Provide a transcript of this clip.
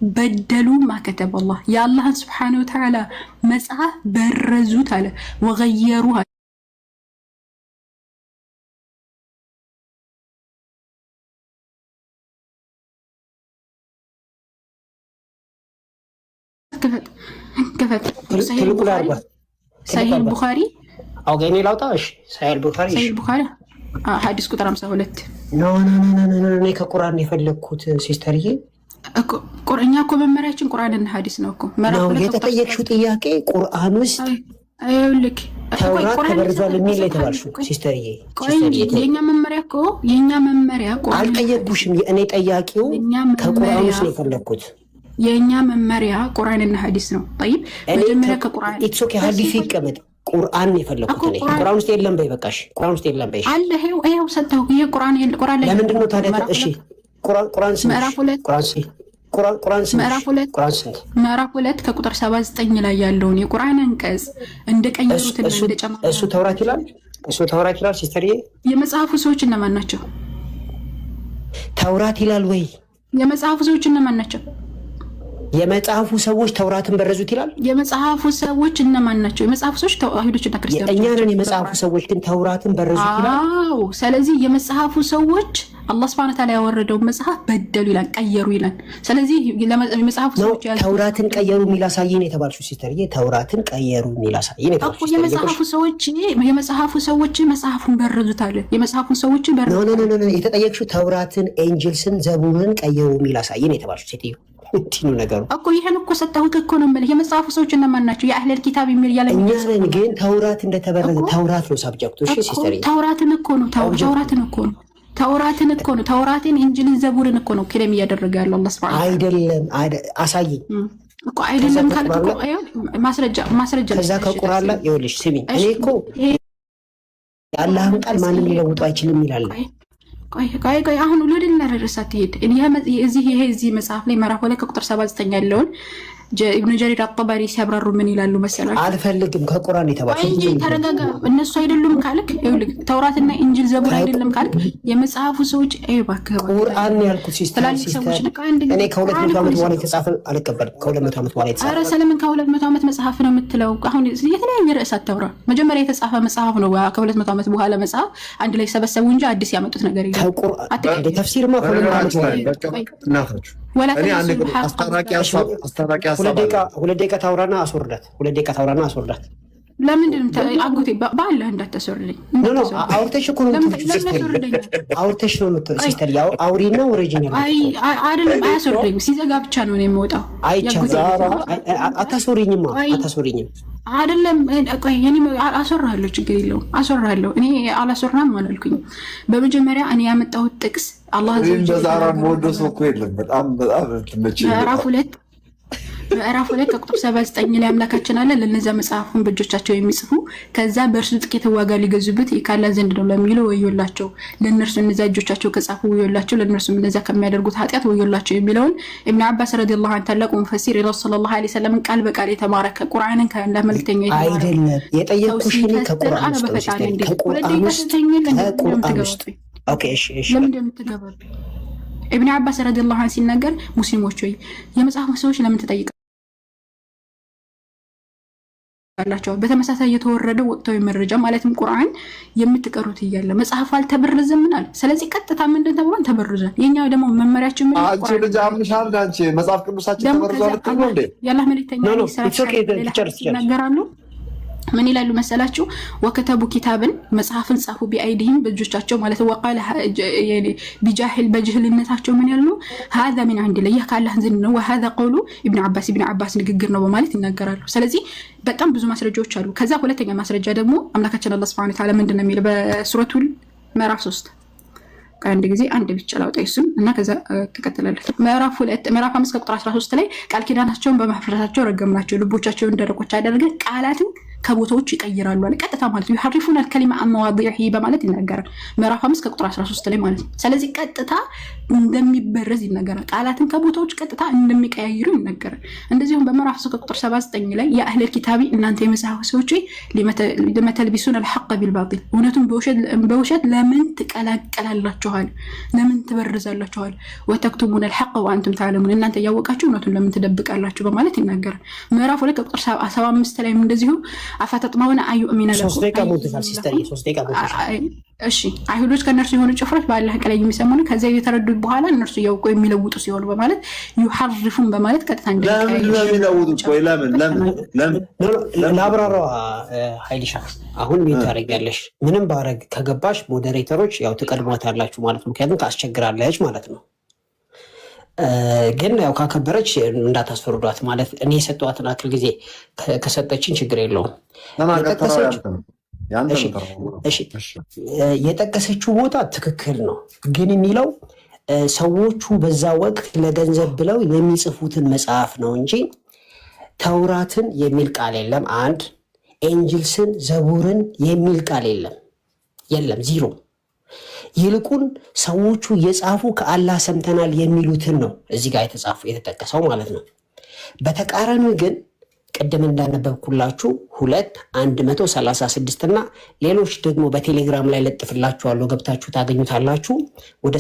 بدلوا ما كتب الله يا الله سبحانه وتعالى مسعى برزوت على وغيروها كفت صحيح البخاري او غيني لاوطاش صحيح البخاري حديث ቁጥር 52 ኖ እኔ ከቁርአን የፈለኩት ሲስተርዬ ቁርአኛ እኮ መመሪያችን ቁርአንና ሐዲስ ነው እኮ ነው የተጠየቅሽው ጥያቄ ቁርአን ውስጥ አይውልክ ተውራት ተበርዟል የሚል የተባልሽው ሲስተርዬ የኛ መመሪያ ቁርአን አልጠየቅኩሽም እኔ ጠያቂው ከቁርአን ውስጥ ነው የፈለኩት የኛ መመሪያ ቁርአንና ሐዲስ ነው طيب መጀመሪያ ከቁርአን ኢትስ ኦኬ ሐዲስ ይቀመጥ ቁርአን የፈለኩት እኔ ቁርአን ውስጥ የለም በይበቃሽ ቁርአን ውስጥ የለም በይሽ አለ ይሄው ሰጣው ይሄ ቁርአን ላይ ለምንድን ነው ታዲያ እሺ ቁርአን ምዕራፍ 2 ከቁጥር 79 ላይ ያለውን የቁርአን አንቀጽ እንደቀየሩትና እንደጨመሩ እሱ ተውራት ይላል ሲስተርዬ የመጽሐፉ ሰዎች እነማን ናቸው ተውራት ይላል ወይ የመጽሐፉ ሰዎች እነማን ናቸው የመጽሐፉ ሰዎች ተውራትን በረዙት ይላል የመጽሐፉ ሰዎች እነማን ናቸው የመጽሐፉ ሰዎች አይሁዶችና ክርስቲያኖች እኛ ነን የመጽሐፉ ሰዎች ግን ተውራትን በረዙት ይላል አዎ ስለዚህ የመጽሐፉ ሰዎች አላህ Subhanahu Wa Ta'ala ያወረደው መጽሐፍ በደሉ ይላል ቀየሩ ይላል ስለዚህ የመጽሐፉ ሰዎች ተውራትን ቀየሩ የሚላሳየን የተባልሽው ሲስተርዬ ተውራትን ቀየሩ የሚላሳየን የተባልሽው የመጽሐፉ ሰዎች መጽሐፉን በረዙት አለ የመጽሐፉ ሰዎች በረዙት ኖ የተጠየቅሽው ተውራትን ኤንጅልስን ዘቡርን ቀየሩ የሚላሳየን የተባልሽው ሴትዮ እንትኑ ነገሩ እኮ ይሄን እኮ ሰጣሁት እኮ ነው ማለት የመጽሐፉ ሰዎች እነማን ናቸው የአህለል ኪታብ የሚል ያለ እኛ ነን ግን ተውራት እንደተበረዘ ተውራት ነው ሳብጀክቱ እሺ ሲስተርዬ ተውራትን እኮ ነው ተውራትን እንጂልን ዘቡርን እኮ ነው ክለም ያደረገ ያለው አላህ Subhanahu አይደለም አሳይኝ እኮ አይደለም ካልኩ እኮ ማስረጃ ከዛ ከቁርአን ላይ ይኸውልሽ ስሚ እኔ እኮ የአላህን ቃል ማንም ሊለውጥ አይችልም ይላል ቆይ አሁን ወደልና ረሳት ይሄድ እዚህ መጽሐፍ ላይ ምዕራፍ 2 ከቁጥር 79 ያለውን ኢብኑ ጀሪር አጥባሪ ሲያብራሩ ምን ይላሉ መሰላችሁ አልፈልግም ከቁርአን የተባለው እንጂ ተረጋጋ እነሱ አይደሉም ካልክ ይኸውልህ ተውራትና እንጂል ዘቡር አይደለም ካልክ የመጽሐፉ ሰዎች እባክህ ቁርአን ያልኩት ሲስተር እኔ ከ200 ዓመት በኋላ የተጻፈ አልቀበልም ከ200 ዓመት በኋላ የተጻፈ ኧረ ሰለምን ከ200 ዓመት መጽሐፍ ነው የምትለው አሁን የተለያየ ርዕስ አታውራ መጀመሪያ የተጻፈ መጽሐፍ ነው ከ200 ዓመት በኋላ መጽሐፍ አንድ ላይ ሰበሰቡ እንጂ አዲስ ያመጡት ነገር የለም ከቁርአን ተፍሲርማ ከ200 ዓመት በኋላ እናታችሁ እኔ አንድ አስታራቂ ሁለት ደቂቃ ታውራና አስወርዳት ለምንድን ነው አጎቴ ባለ እንዳታሰሩልኝ አውርተሽ እኮ ነው አውርተሽ ነው ሲስተር ያው አውሪና ኦሪጂናል አይደለም አያሰሩልኝ ሲዘጋ ብቻ ነው የምወጣው አታሰሩኝም አይደለም ቆይ እኔ አሰራለሁ ችግር የለውም አሰራለሁ እኔ አላሰራም አላልኩኝ በመጀመሪያ እኔ ያመጣሁት ጥቅስ አላህ ዘዛራ ሞዶስ እኮ የለም በጣም ትመጪ ምዕራፍ 2 ከቁጥር 79 ላይ አምላካችን አለ ለነዛ መጽሐፉን በእጆቻቸው የሚጽፉ ከዛ በእርሱ ጥቂት ዋጋ ሊገዙበት ካላ ዘንድ ነው ለሚለው ወዮላቸው ለነርሱ እነዛ እጆቻቸው ከጻፉ ወዮላቸው ለነርሱ እነዛ ከሚያደርጉት ኃጢአት ወዮላቸው የሚለውን ኢብኑ አባስ ረዲየላሁ ዐንሁ ታላቁ ሙፈሲር ረሱላህ ሰለላሁ ዐለይሂ ወሰለም ቃል በቃል የተማረከ ቁርአንን ከአንድ መልእክተኛ አይደለም የጠየቁሽ ከቁርአን ውስጥ ኦኬ እሺ ለምን እንደምትገባው ኢብኑ አባስ ረዲየላሁ ዐንሁ ሲናገር ሙስሊሞች ሆይ የመጽሐፍ ሰዎች ለምን ተጠይቃላችሁ በተመሳሳይ የተወረደው ወቅታዊ መረጃ ማለትም ቁርአን የምትቀሩት እያለ መጽሐፍ አልተበረዘም ምናል ስለዚህ ቀጥታ ምንድን ተብሏል ተበረዘ የኛ ደግሞ መመሪያችን ምን አንቺ ልጅ አምሻል አንቺ መጽሐፍ ቅዱሳችን ተበረዘዋል ነው እንዴ ያላህ መልእክተኛ ይናገራሉ ምን ይላሉ መሰላችሁ ወከተቡ ኪታብን መጽሐፍን ጻፉ ቢአይዲህም በእጆቻቸው ማለት ወቃለ ያኔ በጅህልነታቸው ምን ያሉ هذا من عند الله ካላህ ዘንድ ነው وهذا قول ابن عباس ንግግር ነው በማለት ይናገራሉ ስለዚህ በጣም ብዙ ማስረጃዎች አሉ ከዛ ሁለተኛ ማስረጃ ደግሞ አምላካችን አላህ Subhanahu Wa Ta'ala ምንድነው የሚለው በሱረቱል ምዕራፍ 3 ከአንድ ጊዜ አንድ ብቻ ላውጣ እሱን እና ከዛ ተከተላለ ምዕራፍ 5 ቁጥር 13 ላይ ቃል ኪዳናቸውን በመፍረሳቸው ረገምናቸው ልቦቻቸውን ደረቆች አደረገ ቃላትን ከቦታዎች ይቀይራሉ አለ። ቀጥታ ማለት ነው يحرفون الكلمة عن مواضعه በማለት ይናገራል። ምዕራፍ 5 ከቁጥር 13 ላይ ማለት ነው። ስለዚህ ቀጥታ እንደሚበረዝ ይናገራል። ቃላትን ከቦታዎች ቀጥታ እንደሚቀያይሩ ይናገራል። እንደዚሁም በምዕራፍ 3 ከቁጥር 79 ላይ ያ አህለል ኪታቢ እናንተ የመጽሐፍ ሰዎች ለመተልቢሱን الحق بالباطل እውነቱን በውሸት ለምን ትቀላቀላላችኋል? ለምን ትበርዛላችኋል? ወተክቱሙን الحق وانتم تعلمون እናንተ ያወቃችሁ እውነቱን ለምን ትደብቃላችሁ? በማለት ይናገራል። ምዕራፍ 2 ከቁጥር 75 ላይ እንደዚሁ አፈተጥማውና አዩእሚና ለኩም እሺ አይሁዶች ከነርሱ የሆኑ ጭፍሮች በአላህ ቃል የሚሰሙን ከዚያ የተረዱ በኋላ እነርሱ ያውቁ የሚለውጡ ሲሆኑ በማለት ይሐርፉን በማለት ቀጥታ እንደሚለውጡ ለምን ላብራራው ኃይልሻ አሁን ምን ታረጋለሽ? ምንም ባረግ ከገባሽ ሞዴሬተሮች ያው ትቀድሟታላችሁ ማለት ነው። ምክንያቱም ታስቸግራለች ማለት ነው። ግን ያው ካከበረች እንዳታስፈርዷት ማለት እኔ የሰጠኋትን አክል ጊዜ ከሰጠችን ችግር የለውም። የጠቀሰችው ቦታ ትክክል ነው። ግን የሚለው ሰዎቹ በዛ ወቅት ለገንዘብ ብለው የሚጽፉትን መጽሐፍ ነው እንጂ ተውራትን የሚል ቃል የለም። አንድ ኤንጅልስን ዘቡርን የሚል ቃል የለም፣ ዚሮ። ይልቁን ሰዎቹ የጻፉ ከአላህ ሰምተናል የሚሉትን ነው እዚህ ጋር የተጠቀሰው ማለት ነው። በተቃራኒው ግን ቅድም እንዳነበብኩላችሁ 2:136 እና ሌሎች ደግሞ በቴሌግራም ላይ ለጥፍላችኋለሁ ገብታችሁ ታገኙታላችሁ ወደ